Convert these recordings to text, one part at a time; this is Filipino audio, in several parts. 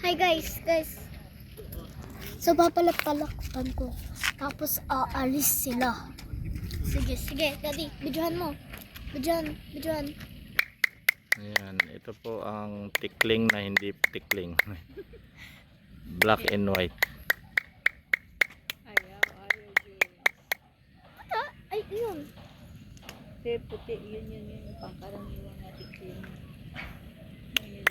Hi guys. So papalak-palakpan ko. Tapos aalis sila. Sige, daddy, videohan mo. Videohan. Ayan, ito po ang tikling na hindi tikling. Black and white. Ayaw, James. Ay, yun. Puti, yun. Pangkaraniwan na tikling. Yun.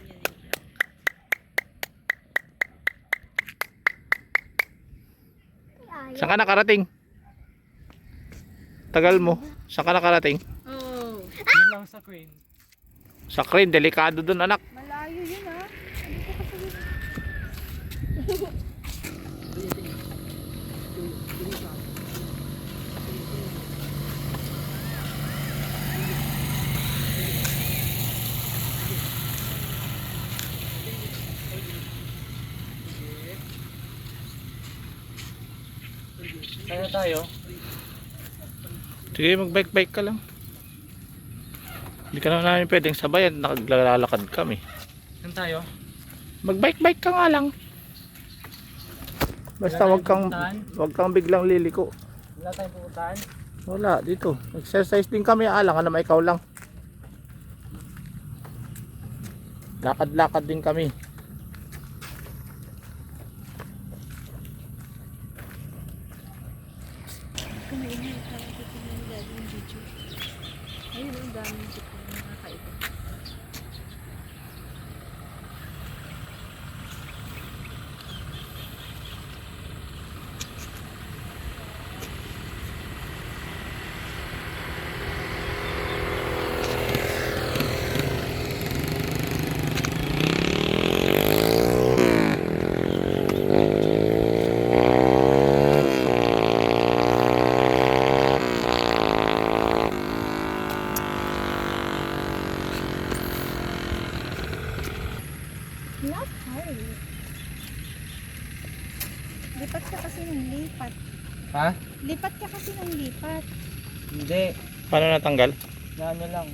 Saan ka nakarating? Tagal mo. Saan ka nakarating? Oh. Yun lang sa Queen. Sa crane, delikado dun anak. Malayo yun ah. Kaya tayo. Sige, mag-bike ka lang. Hindi ka naman namin pwedeng sabayan. Naglalakad kami. Saan tayo? Mag-bike ka nga lang. Basta wag kang biglang liliko. Wala tayong pupuntahan. Wala, dito. Exercise din kami. Alang naman ikaw lang. Lakad-lakad din kami. Kumaingay para titignan ni Daddy yung video. Ayun, ang daming tikling nakakaiba. Not hard. Lipat ka kasi ng lipat. Ha? Lipat ka kasi ng lipat. Hindi. Paano natanggal? Na ano lang.